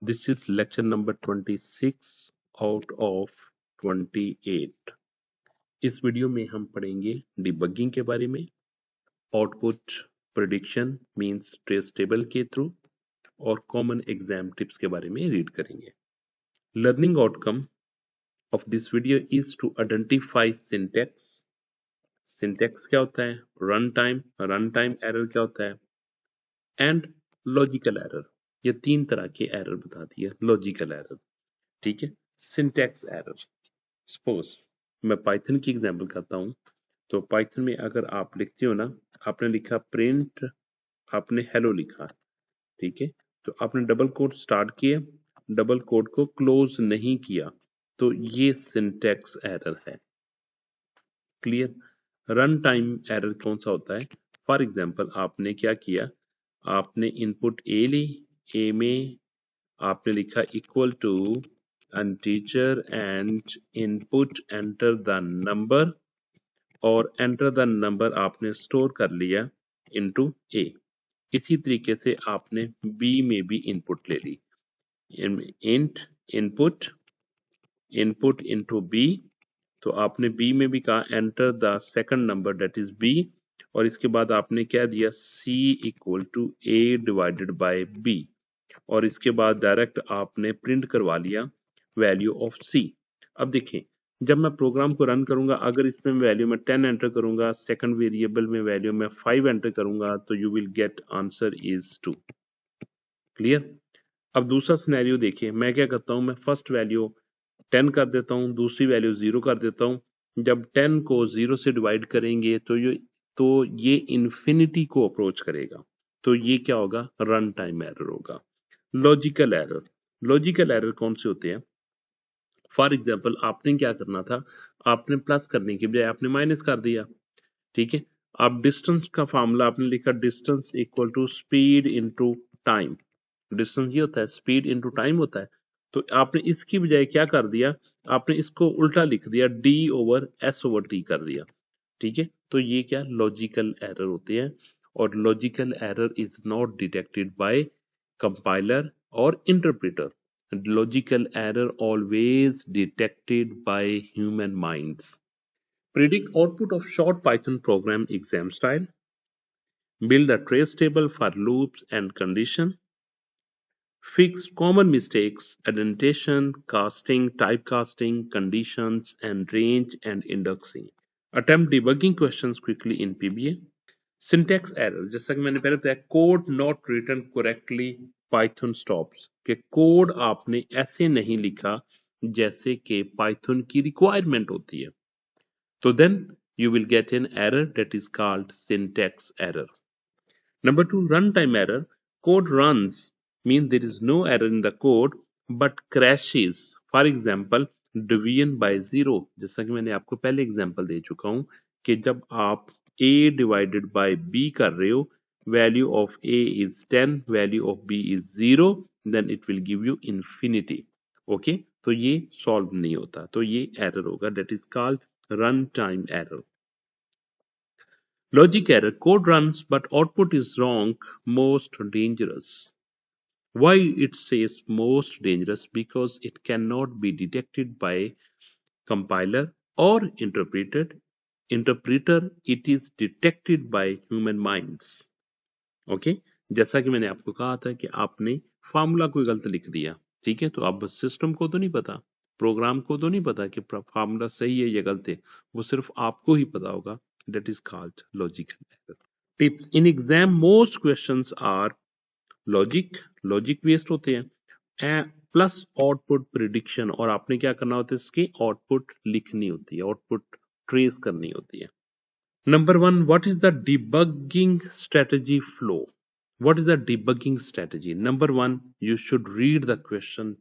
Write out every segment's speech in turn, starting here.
This is lecture number 26 out of 28. इस video में हम पढ़ेंगे डिबगिंग के बारे में, output prediction means trace table के थ्रू और कॉमन एग्जाम टिप्स के बारे में रीड करेंगे. Learning outcome of this video is to identify syntax. Syntax क्या होता है, रन टाइम एरर क्या होता है, एंड लॉजिकल एरर. ये तीन तरह के एरर बता दिए. लॉजिकल एरर, ठीक है, सिंटैक्स एरर. सपोज मैं पाइथन की एग्जांपल करता हूं. तो पाइथन में अगर आप लिखते हो ना, आपने लिखा प्रिंट, आपने हेलो लिखा, ठीक है, तो आपने डबल कोट स्टार्ट किए, डबल कोट को क्लोज नहीं किया, तो ये सिंटैक्स एरर है. क्लियर. रन टाइम एरर कौन सा होता है? फॉर एग्जांपल आपने क्या किया, आपने इनपुट ए ली, ए में आपने लिखा equal to integer and input enter the number, और enter the number आपने स्टोर कर लिया into a. इसी तरीके से आपने b में भी इनपुट ले ली, int input into b, तो आपने b में भी कहा enter the second number that is b, और इसके बाद आपने क्या दिया, c equal to a divided by b, और इसके बाद डायरेक्ट आपने प्रिंट करवा लिया वैल्यू ऑफ c. अब देखें, जब मैं प्रोग्राम को रन करूंगा, अगर इसमें वैल्यू में 10 एंटर करूंगा, सेकंड वेरिएबल में वैल्यू में 5 एंटर करूंगा, तो you will get answer is 2. Clear. अब दूसरा सिनेरियो देखिए, मैं क्या करता हूं, मैं फर्स्ट वैल्यू 10 कर देता हूं, दूसरी वैल्यू 0 कर देता हूं. जब 10 को 0 से डिवाइड करेंगे तो ये इन्फिनिटी को अप्रोच करेगा, तो ये क्या होगा, रन टाइम एरर होगा. Logical error. लॉजिकल एरर कौन से होते हैं? फॉर एग्जाम्पल आपने क्या करना था, आपने प्लस करने की बजाय आपने माइनस कर दिया, ठीक है. आप डिस्टेंस का फॉर्मूला आपने लिखा, distance equal to speed into time. Distance ये होता है, स्पीड इनटू टाइम होता है. तो आपने इसकी बजाय क्या कर दिया, आपने इसको उल्टा लिख दिया, d over s over t कर दिया, ठीक है. तो ये क्या लॉजिकल एरर होते हैं, और logical error is not detected by compiler or interpreter. Logical error always detected by human minds. Predict output of short Python program exam style. Build a trace table for loops and condition. Fix common mistakes, indentation, casting, typecasting, conditions, and range and indexing. Attempt debugging questions quickly in PBA. Syntax error, जैसा कि मैंने पहले बताया, code not written correctly Python stops, कि code आपने ऐसे नहीं लिखा जैसे कि पाइथन की रिक्वायरमेंट होती है, तो then you will get an error that is called syntax error. Number 2, runtime error. Code runs means there is no error in the code but crashes. For example, division by 0. जैसा कि मैंने आपको पहले example दे चुका हूं कि जब आप a divided by b कर रहे हो, value of a is 10, value of b is 0, then it will give you infinity. Okay, तो ये solve नहीं होता, तो ये error होगा, that is called runtime error. Logic error. Code runs but output is wrong, most dangerous. Why it says most dangerous? Because it cannot be detected by compiler or interpreter. It is detected by human minds. Okay? जैसा कि मैंने आपको कहा था कि आपने formula कोई गलत लिख दिया, ठीक है, तो अब सिस्टम को तो नहीं पता, प्रोग्राम को तो नहीं पता कि फार्मूला सही है या गलत है, वो सिर्फ आपको ही पता होगा. That is called logical error. Tips. In exam, most questions are logic based होते हैं, प्लस आउटपुट प्रिडिक्शन, और आपने क्या करना होता है, इसकी आउटपुट लिखनी होती है, आउटपुट ट्रेस करनी होती है. Number 1, what is the debugging strategy flow? What is the debugging strategy? Number 1, you should read the question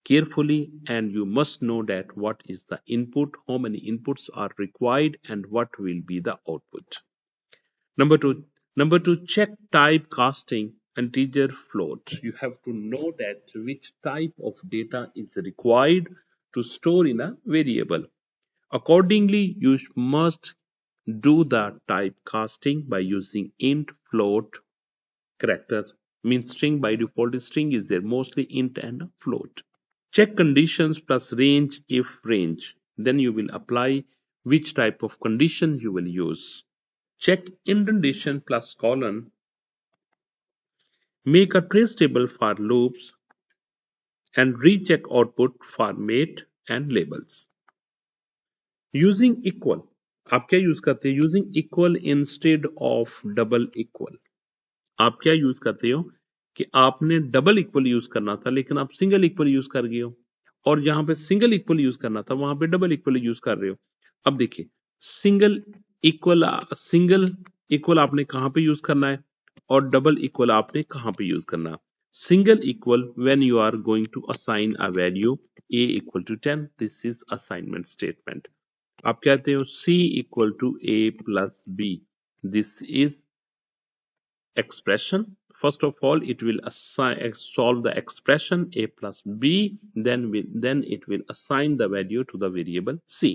carefully, and you must know that what is the input, how many inputs are required, and what will be the output. Number two, check type casting integer float. You have to know that which type of data is required to store in a variable. Accordingly, you must do the type casting by using int, float, character, means string. By default string is there, mostly int and float. Check conditions plus range if range, then you will apply which type of condition you will use. Check indentation plus colon, make a trace table for loops, and recheck output format and labels. Using equal, आप क्या use करते हैं? Using equal instead of double equal. आप क्या use करते हो कि आपने डबल इक्वल यूज करना था लेकिन आप सिंगल इक्वल यूज कर गए हो, और जहां पे सिंगल इक्वल यूज करना था वहां पे डबल इक्वल यूज कर रहे हो। अब देखिए, सिंगल इक्वल आपने कहां पे यूज करना है और डबल इक्वल आपने कहां पे यूज करना है। Single equal when you are going to assign a value a equal to 10, this is assignment statement. आप कहते हो c equal to a plus b, this is expression. First of all, it will solve the expression a plus b, then it will assign the value to the variable c.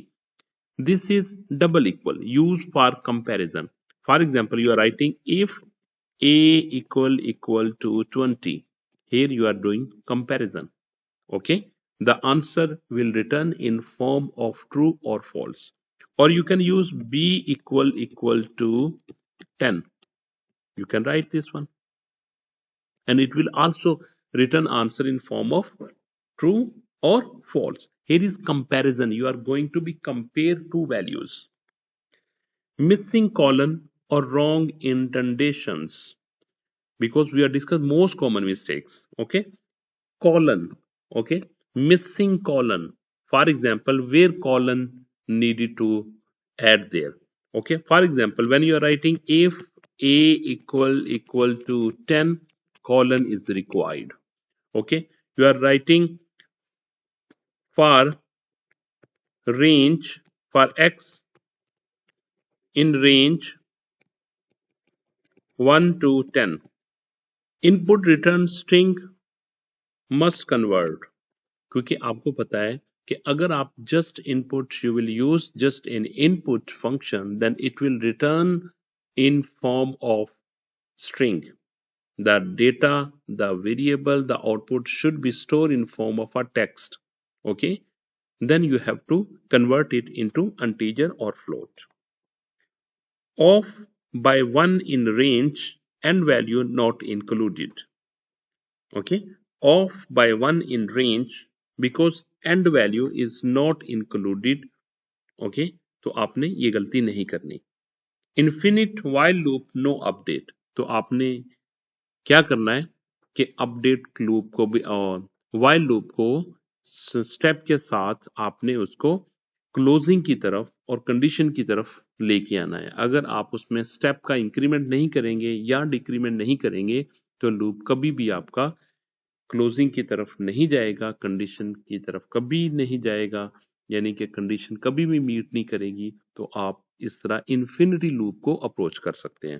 This is double equal, used for comparison. For example, you are writing if a equal to 20. Here you are doing comparison. Okay, the answer will return in form of true or false. Or you can use b equal to 10. You can write this one, and it will also return answer in form of true or false. Here is comparison. You are going to be compare two values. Missing colon or wrong indentations, because we are discussing most common mistakes. Okay, colon. Okay, missing colon. For example, where colon needed to add there. Okay, for example, when you are writing if a equal to 10, colon is required. Okay, you are writing for range, for x in range 1 to 10, input return string must convert, क्योंकि आपको पता है कि अगर आप just input, you will use just an input function, then it will return in form of string. The data, the variable, the output should be stored in form of a text. Okay, then you have to convert it into integer or float. Off by 1 in range and value not included. Okay, off by 1 in range because end value is not included. Okay, तो आपने ये गलती नहीं करनी। Infinite while loop no update, तो आपने क्या करना है कि अपडेट लूप को भी और वाइल लूप को स्टेप के साथ आपने उसको क्लोजिंग की तरफ और कंडीशन की तरफ लेके आना है। अगर आप उसमें स्टेप का इंक्रीमेंट नहीं करेंगे या डिक्रीमेंट नहीं करेंगे तो लूप कभी भी आपका क्लोजिंग की तरफ नहीं जाएगा, कंडीशन की तरफ कभी नहीं जाएगा, यानी कि कंडीशन कभी भी मीट नहीं करेगी। तो आप इस तरह इन्फिनिटी लूप को अप्रोच कर सकते हैं।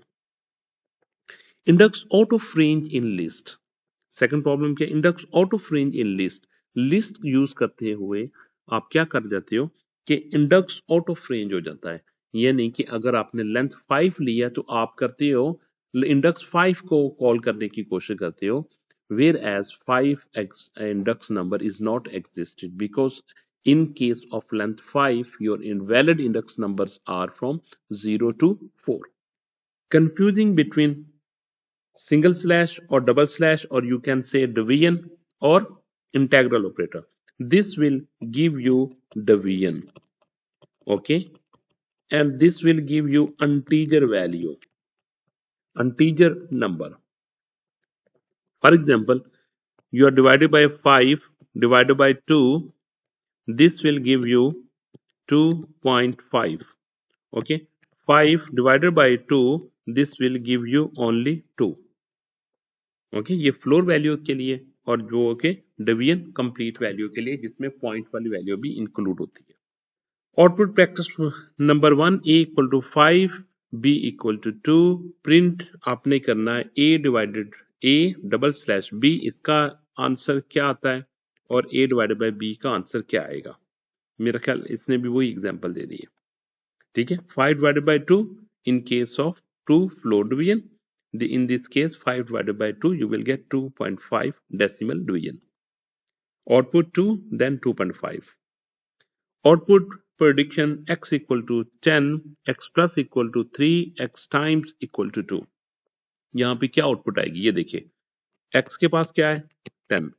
Index out of range in list. Second problem क्या, index out of range in list. List use करते हुए आप क्या कर जाते हो कि इंडेक्स आउट ऑफ रेंज हो जाता है, यानी कि अगर आपने लेंथ 5 लिया तो आप करते हो इंडेक्स 5 को कॉल करने की कोशिश करते हो, whereas 5 index number is not existed because in case of length 5 your invalid index numbers are from 0 to 4. Confusing between single slash or double slash, or you can say division or integral operator. This will give you division. Okay, and this will give you integer value, integer number. For example, you are divided by 5 divided by 2, this will give you 2.5. Okay, 5 divided by 2, this will give you only 2. Okay, ये floor value के लिए और जो okay division complete value के लिए जिसमें point वाली value भी इंक्लूड होती है। Output practice number 1, a equal to 5 b equal to 2। Print आपने करना है a divided a double slash b, इसका आंसर क्या आता है और ए डिवाइडेड बाय बी का आंसर क्या आएगा। मेरा ख्याल इसने भी वही एग्जांपल दे दी है। ठीक है, 5 divided by 2 in case of 2 floor division In this case 5 divided by 2, you will get 2.5 decimal division. Output 2, then 2.5. Output prediction x equal to 10, x plus equal to 3, x times equal to 2. यहाँ पे क्या output आएगी ये देखिए, x के पास क्या है 10,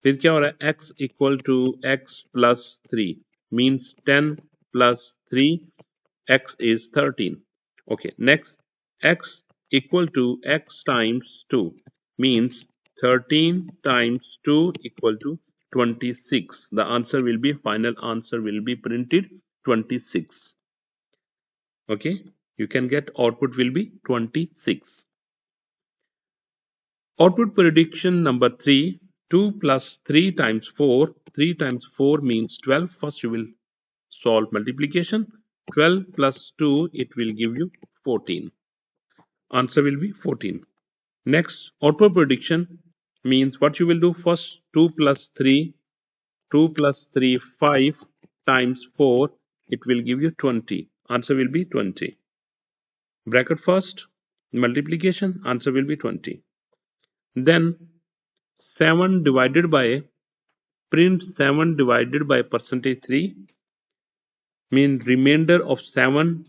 फिर क्या हो रहा है x equal to x plus 3 means 10 plus 3 x is 13. Okay, next x equal to x times 2 means 13 times 2 equal to 26. The answer will be, final answer will be printed 26. Okay, you can get output will be 26. Output prediction number 3, 2 plus 3 times 4. 3 times 4 means 12. First you will solve multiplication. 12 plus 2, it will give you 14. Answer will be 14. Next, output prediction means what you will do first, 2 plus 3, 5 times 4, it will give you 20. Answer will be 20. Bracket first, multiplication, answer will be 20. Then 7 divided by, print 7 divided by percentage 3, mean remainder of 7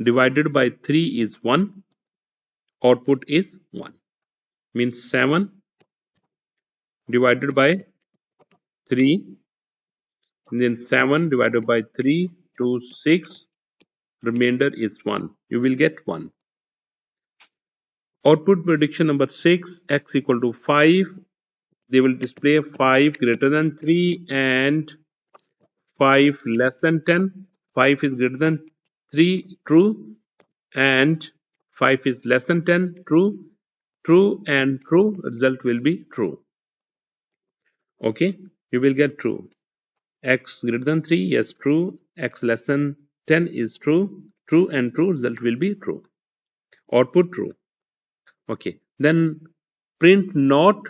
divided by 3 is 1, output is 1. Means 7 divided by 3, then 7 divided by 3 to 6, remainder is 1. You will get 1. Output prediction number 6, x equal to 5. They will display 5 greater than 3 and 5 less than 10. 5 is greater than 3, true, and 5 is less than 10, true, true and true, result will be true. Okay, you will get true. X greater than 3, yes, true. X less than 10 is true. True and true, result will be true. Output true. Okay, then print not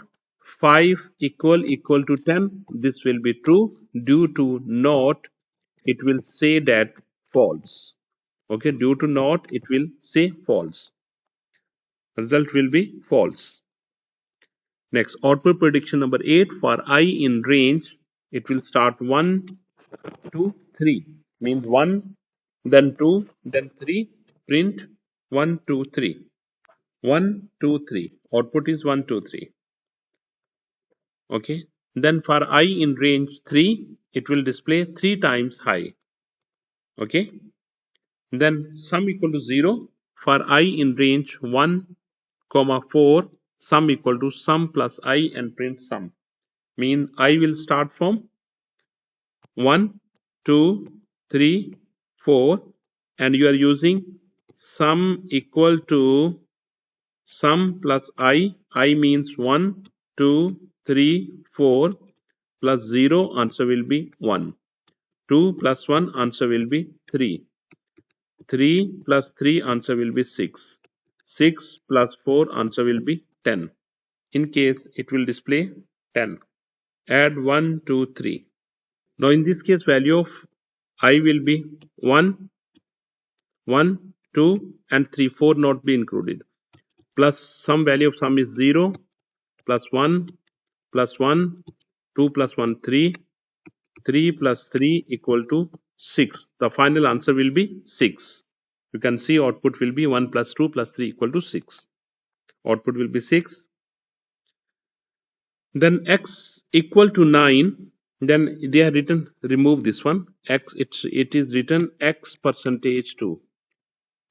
5 equal to 10. This will be true. Due to not, it will say that false. Okay, due to not, it will say false. Result will be false. Next, output prediction number 8, for I in range, it will start 1, 2, 3. Means 1, then 2, then 3. Print 1, 2, 3. 1, 2, 3. Output is 1, 2, 3. Okay. Then for I in range 3, it will display 3 times high. Okay. Then sum equal to 0. For I in range 1, 4, sum equal to sum plus I and print sum. Mean I will start from 1, 2, 3, 4 and you are using sum equal to sum plus I. I means 1, 2, 3, 4 plus 0, answer will be 1. 2 plus 1, answer will be 3. 3 plus 3, answer will be 6. 6 plus 4, answer will be 10. In case it will display 10. Add 1, 2, 3. Now in this case value of I will be 1, 1, 2 and 3, 4 not be included. Plus some value of sum is 0, plus 1, plus 1, 2 plus 1, 3, 3 plus 3 equal to 6. The final answer will be 6. You can see output will be 1 plus 2 plus 3 equal to 6. Output will be 6. Then x equal to 9. Then they are written, remove this one. X, it is written x percentage 2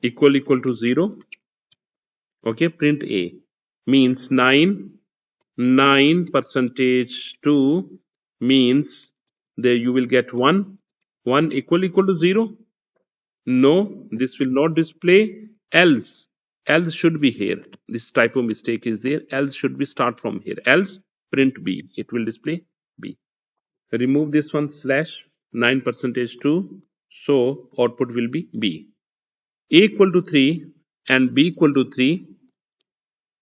equal to 0. Okay, print A. Means 9 percentage 2 means there you will get 1. 1 equal to 0. No, this will not display. Else should be here. This typo mistake is there. Else should be start from here. Else print B. It will display B. Remove this one slash 9 percentage 2. So output will be B. A equal to 3 and B equal to 3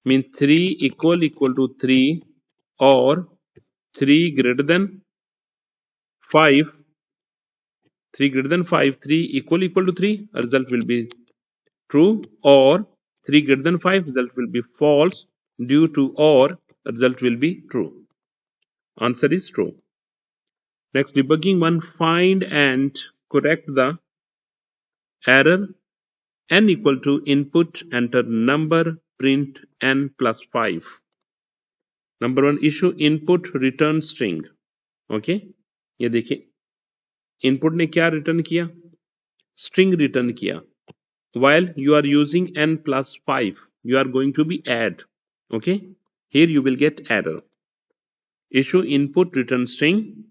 means 3 equal to 3 or 3 greater than 5. 3 greater than 5. 3 equal to 3. Result will be true, or 3 greater than 5, result will be false. Due to or, result will be true. Answer is true. Next, debugging 1, find and correct the error. N equal to input, enter number, print n plus 5. Number 1, issue input return string. Okay ये देखिए, input ने क्या return किया? String return किया. While you are using n plus 5, you are going to be add. Okay, here you will get error. Issue input return string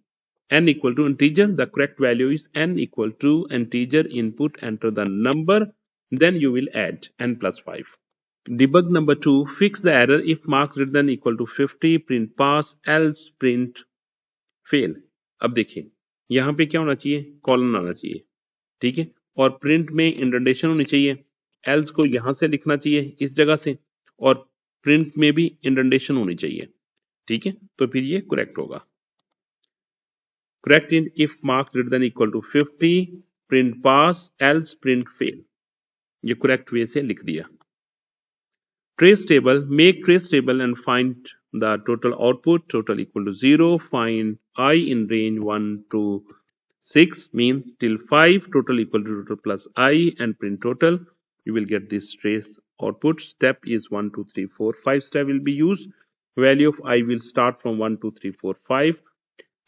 n equal to integer. The correct value is n equal to integer input, enter the number, then you will add n plus 5. Debug number 2, fix the error if marks greater than equal to 50, print pass, else print fail. अब देखिए, यहां पे क्या होना चाहिए? Colon आना चाहिए. ठीक है, और प्रिंट में इंडेंटेशन होनी चाहिए. एल्स को यहां से लिखना चाहिए इस जगह से, और प्रिंट में भी इंडेंटेशन होनी चाहिए. ठीक है, तो फिर ये करेक्ट होगा. Correct in if marks greater than equal to 50, print pass, else print fail. ये करेक्ट वे से लिख दिया. Trace table, make trace table and find the total output, total equal to 0, find I in range 1 to 6 means till 5, total equal to total plus I, and print total. You will get this trace output. Step is 1, 2, 3, 4, 5 step will be used. Value of I will start from 1, 2, 3, 4, 5,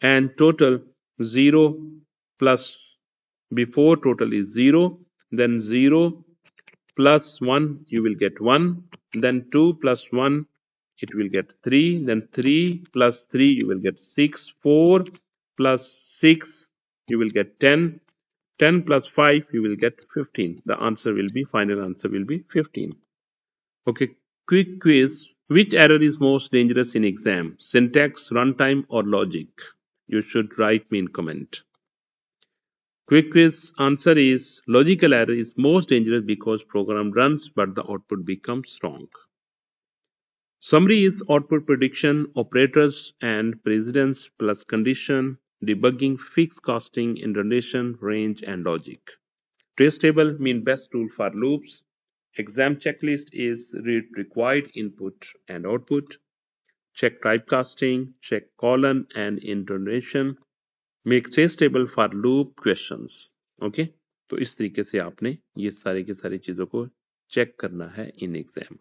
and total 0 plus before total is 0, then 0 plus 1 you will get 1, then 2 plus 1 it will get 3, then 3 plus 3 you will get 6, 4 plus 6 you will get 10, 10 plus 5 you will get 15. The answer will be, final answer will be 15. Okay, quick quiz. Which error is most dangerous in exam? Syntax, runtime, or logic? You should write me in comment. Quick quiz answer is logical error is most dangerous because program runs but the output becomes wrong. Summary is output prediction, operators and precedence plus condition, debugging, fixed casting, indentation, range, and logic. Trace table mean best tool for loops. Exam checklist is read required input and output. Check typecasting, check colon and indentation. Make trace table for loop questions. Okay, तो इस तरीके से आपने ये सारी की सारी चीजों को चेक करना है इन एग्जाम.